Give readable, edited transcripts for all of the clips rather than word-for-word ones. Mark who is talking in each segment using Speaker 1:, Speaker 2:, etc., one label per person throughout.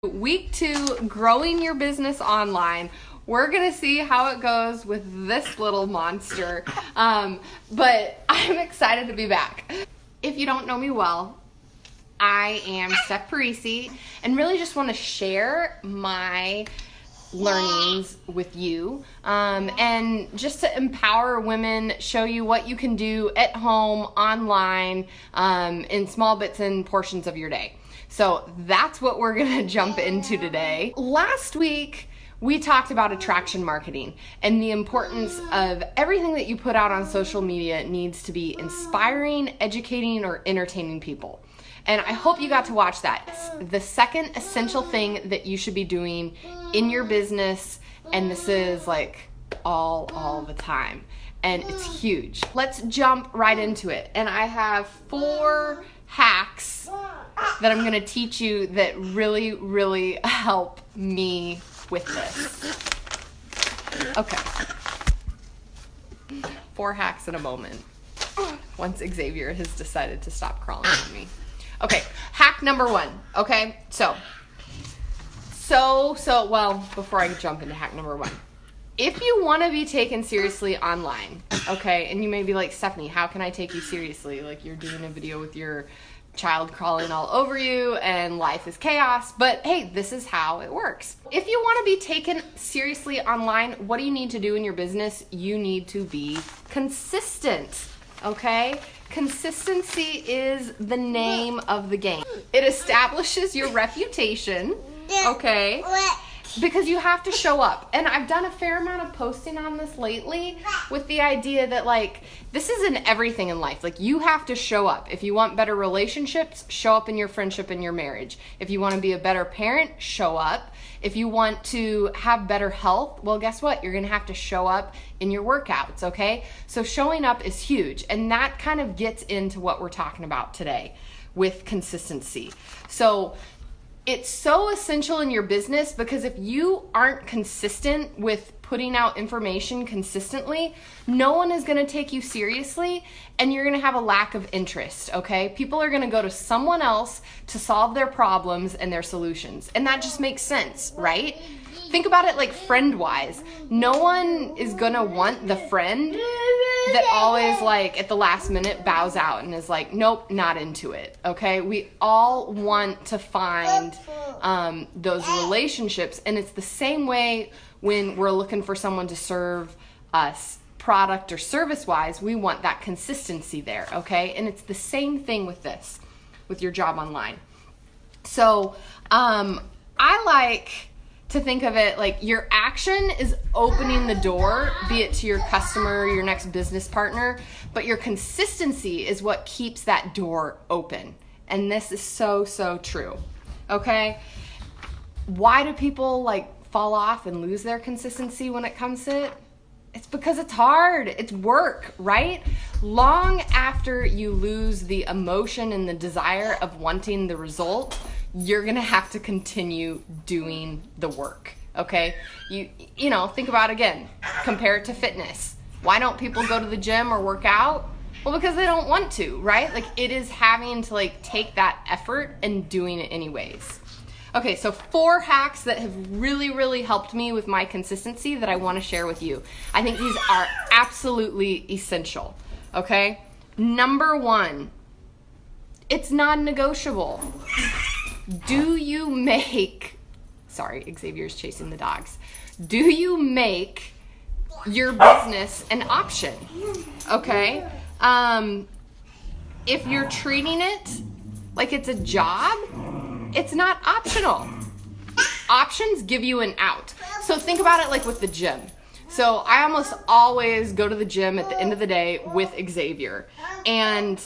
Speaker 1: Week 2, growing your business online. We're gonna see how it goes with this little monster, but I'm excited to be back. If you don't know me well, I am Steph and really just want to share my learnings with you and just to empower women, show you what you can do at home, online, in small bits and portions of your day. So that's what we're gonna jump into today. Last week, we talked about attraction marketing and the importance of everything that you put out on social media needs to be inspiring, educating, or entertaining people. And I hope you got to watch that. It's the second essential thing that you should be doing in your business, and this is like all the time. And it's huge. Let's jump right into it. And I have 4 hacks that I'm gonna teach you that really help me with this. Okay. 4 hacks in a moment. Once Xavier has decided to stop crawling on me. Okay, hack number 1, okay? So, well, before I jump into hack number 1, if you want to be taken seriously online, okay, and you may be like, Stephanie, how can I take you seriously? Like, you're doing a video with your child crawling all over you and life is chaos, but hey, this is how it works. If you want to be taken seriously online, what do you need to do in your business? You need to be consistent, okay? Consistency is the name of the game. It establishes your reputation, okay? Because you have to show up. And I've done a fair amount of posting on this lately with the idea that, like, this is in everything in life. Like, you have to show up. If you want better relationships, show up in your friendship and your marriage. If you want to be a better parent, show up. If you want to have better health, well, guess what? You're going to have to show up in your workouts, okay? So showing up is huge. And that kind of gets into what we're talking about today with consistency. So it's so essential in your business because if you aren't consistent with putting out information consistently, no one is going to take you seriously and you're going to have a lack of interest, okay? People are going to go to someone else to solve their problems and their solutions. And that just makes sense, right? Think about it like friend-wise. No one is going to want the friend that always, like, at the last minute bows out and is like, nope, not into it, okay? We all want to find those relationships, and it's the same way when we're looking for someone to serve us product or service-wise. We want that consistency there, okay? And it's the same thing with this, with your job online. So I like to think of it like your action is opening the door, be it to your customer, your next business partner, but your consistency is what keeps that door open. And this is so true, okay? Why do people like fall off and lose their consistency when it comes to it? It's because it's hard, it's work, right? Long after you lose the emotion and the desire of wanting the result, you're gonna have to continue doing the work, okay? You know, think about it again, compare it to fitness. Why don't people go to the gym or work out? Well, because they don't want to, right? Like, it is having to like take that effort and doing it anyways. Okay, so 4 hacks that have really helped me with my consistency that I want to share with you. I think these are absolutely essential, okay? Number 1, it's non-negotiable. Do you make, sorry, Xavier's chasing the dogs. Do you make your business an option, okay? If you're treating it like it's a job, it's not optional. Options give you an out. So think about it like with the gym. So I almost always go to the gym at the end of the day with Xavier. And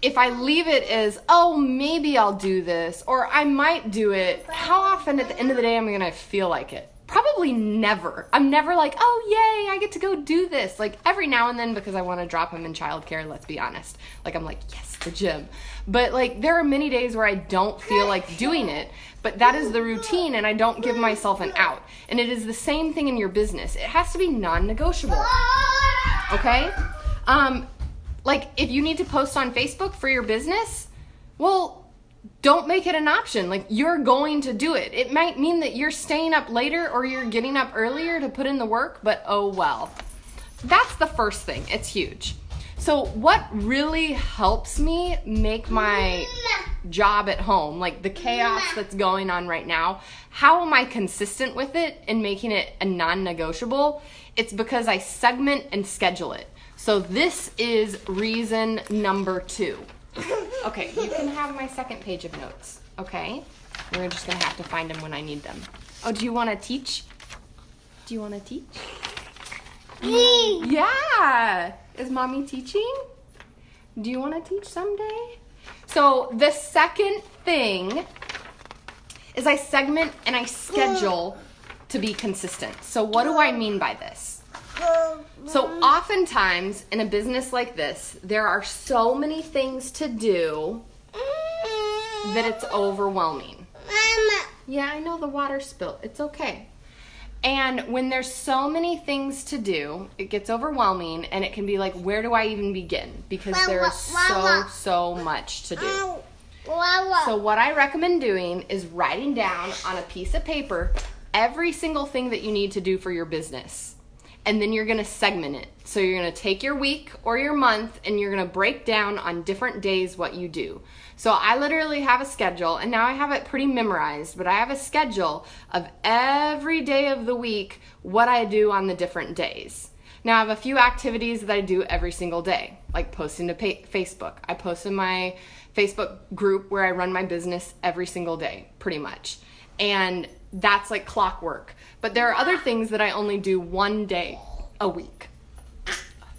Speaker 1: if I leave it as, oh, maybe I'll do this, or I might do it, how often at the end of the day am I gonna feel like it? Probably never. I'm never like, oh, yay, I get to go do this. Like, every now and then because I want to drop him in childcare, let's be honest. Like, I'm like, yes, the gym. But like, there are many days where I don't feel like doing it, but that is the routine and I don't give myself an out. And it is the same thing in your business. It has to be non-negotiable, okay? Like, if you need to post on Facebook for your business, well, don't make it an option. Like, you're going to do it. It might mean that you're staying up later or you're getting up earlier to put in the work, but oh well. That's the first thing. It's huge. So what really helps me make my job at home, like the chaos that's going on right now, how am I consistent with it and making it a non-negotiable? It's because I segment and schedule it. So this is reason number 2. Okay, you can have my second page of notes, okay? We're just gonna have to find them when I need them. Oh, do you wanna teach? Do you wanna teach? Yeah! Is mommy teaching? Do you wanna teach someday? So the second thing is I segment and I schedule to be consistent. So what do I mean by this? So oftentimes in a business like this, there are so many things to do that it's overwhelming. Yeah, I know the water spilled. It's okay. And when there's so many things to do, it gets overwhelming and it can be like, where do I even begin? Because there's so much to do. So what I recommend doing is writing down on a piece of paper every single thing that you need to do for your business. And then you're gonna segment it. So you're gonna take your week or your month and you're gonna break down on different days what you do. So I literally have a schedule, and now I have it pretty memorized, but I have a schedule of every day of the week, what I do on the different days. Now I have a few activities that I do every single day, like posting to Facebook. I post in my Facebook group where I run my business every single day, pretty much. And that's like clockwork. But there are other things that I only do one day a week.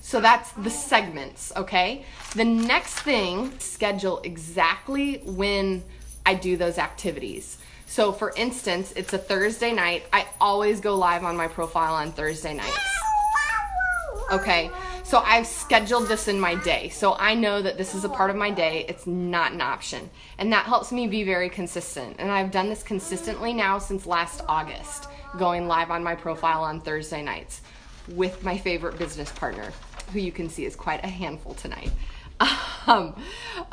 Speaker 1: So that's the segments, okay? The next thing, schedule exactly when I do those activities. So for instance, it's a Thursday night. I always go live on my profile on Thursday nights. Okay, so I've scheduled this in my day. So I know that this is a part of my day. It's not an option. And that helps me be very consistent. And I've done this consistently now since last August, going live on my profile on Thursday nights with my favorite business partner, who you can see is quite a handful tonight.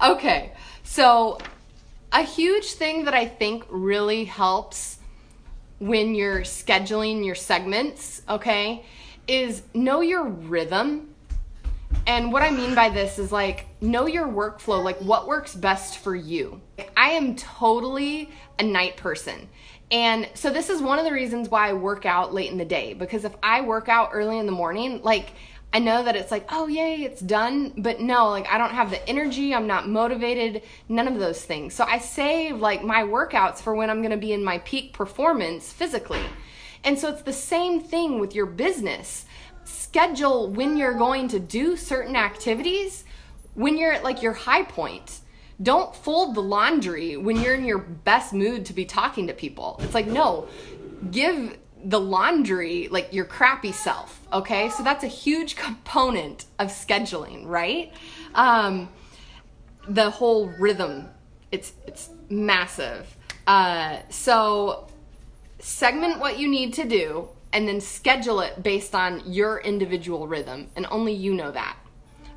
Speaker 1: Okay, so a huge thing that I think really helps when you're scheduling your segments, okay, is know your rhythm. And what I mean by this is like, know your workflow, like what works best for you. I am totally a night person. And so this is one of the reasons why I work out late in the day, because if I work out early in the morning, like I know that it's like, oh yay, it's done, but no, like I don't have the energy, I'm not motivated, none of those things. So I save like my workouts for when I'm gonna be in my peak performance physically. And so it's the same thing with your business. Schedule when you're going to do certain activities when you're at like your high point. Don't fold the laundry when you're in your best mood to be talking to people. It's like, no, give the laundry like your crappy self, okay? So that's a huge component of scheduling, right? The whole rhythm, it's massive. So segment what you need to do and then schedule it based on your individual rhythm, and only you know that.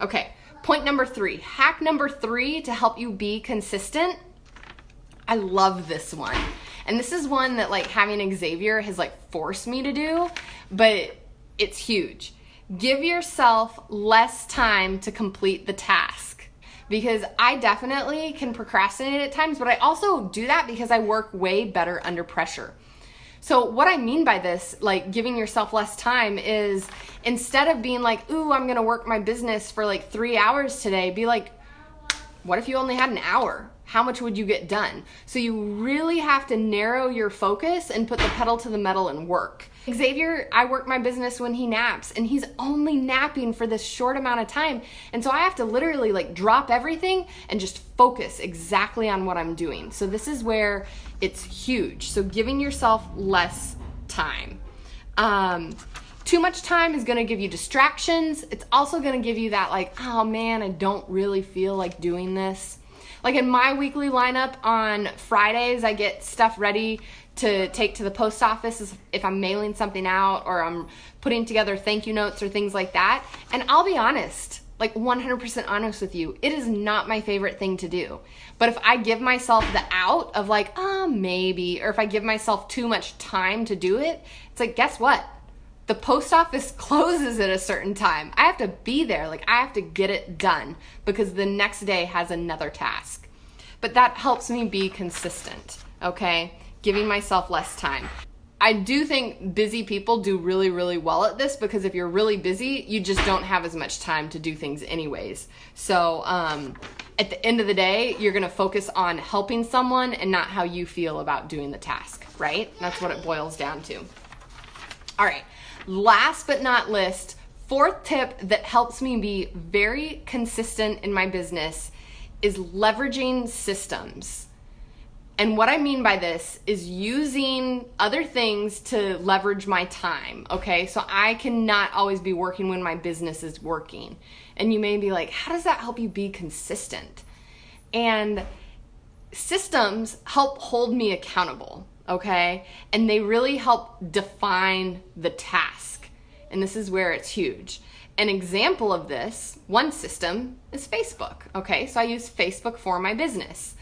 Speaker 1: Okay, point number 3, hack number 3 to help you be consistent. I love this one. And this is one that like having Xavier has like forced me to do, but it's huge. Give yourself less time to complete the task, because I definitely can procrastinate at times, but I also do that because I work way better under pressure. So what I mean by this, like giving yourself less time, is instead of being like, ooh, I'm gonna work my business for like 3 hours today, be like, what if you only had an hour? How much would you get done? So you really have to narrow your focus and put the pedal to the metal and work. Xavier, I work my business when he naps, and he's only napping for this short amount of time. And so I have to literally like drop everything and just focus exactly on what I'm doing. So this is where it's huge. So giving yourself less time. Too much time is gonna give you distractions. It's also gonna give you that like, oh man, I don't really feel like doing this. Like in my weekly lineup on Fridays, I get stuff ready to take to the post office if I'm mailing something out or I'm putting together thank you notes or things like that. And I'll be honest, like 100% honest with you, it is not my favorite thing to do. But if I give myself the out of like, maybe, or if I give myself too much time to do it, it's like, guess what? The post office closes at a certain time. I have to be there. Like, I have to get it done because the next day has another task. But that helps me be consistent, okay? Giving myself less time. I do think busy people do really, really well at this because if you're really busy, you just don't have as much time to do things anyways. So at the end of the day, you're gonna focus on helping someone and not how you feel about doing the task, right? That's what it boils down to. All right, last but not least, fourth tip that helps me be very consistent in my business is leveraging systems. And what I mean by this is using other things to leverage my time, okay? So I cannot always be working when my business is working. And you may be like, how does that help you be consistent? And systems help hold me accountable, okay? And they really help define the task. And this is where it's huge. An example of this, one system, is Facebook, okay? So I use Facebook for my business.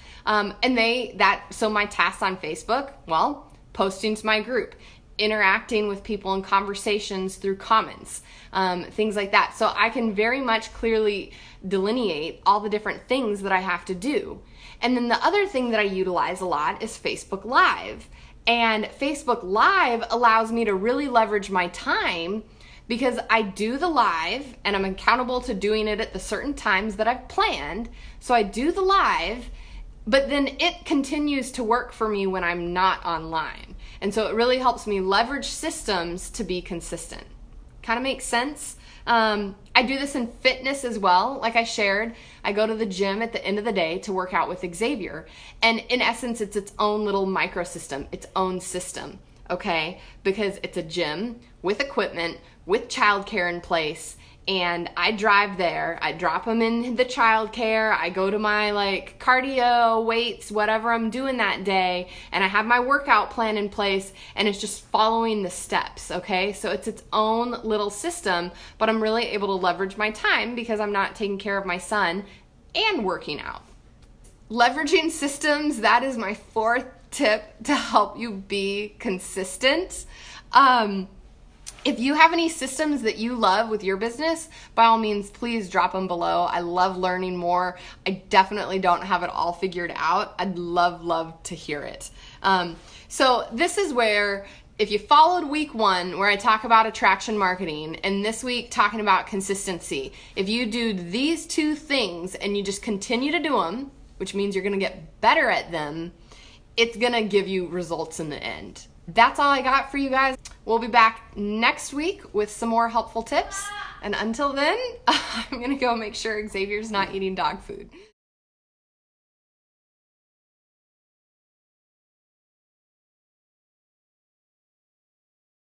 Speaker 1: So my tasks on Facebook, well, posting to my group, interacting with people in conversations through comments, things like that. So I can very much clearly delineate all the different things that I have to do. And then the other thing that I utilize a lot is Facebook Live. And Facebook Live allows me to really leverage my time because I do the live and I'm accountable to doing it at the certain times that I've planned. So I do the live, but then it continues to work for me when I'm not online. And so it really helps me leverage systems to be consistent. Kind of makes sense? I do this in fitness as well. Like I shared, I go to the gym at the end of the day to work out with Xavier. And in essence, it's its own little microsystem, its own system, okay? Because it's a gym with equipment, with childcare in place. And I drive there, I drop them in the childcare, I go to my like cardio, weights, whatever I'm doing that day, and I have my workout plan in place, and it's just following the steps, okay? So it's its own little system, but I'm really able to leverage my time because I'm not taking care of my son and working out. Leveraging systems, that is my fourth tip to help you be consistent. If you have any systems that you love with your business, by all means, please drop them below. I love learning more. I definitely don't have it all figured out. I'd love to hear it. So this is where, if you followed week 1 where I talk about attraction marketing, and this week talking about consistency, if you do these 2 things and you just continue to do them, which means you're gonna get better at them, it's gonna give you results in the end. That's all I got for you guys. We'll be back next week with some more helpful tips. And until then, I'm gonna go make sure Xavier's not eating dog food.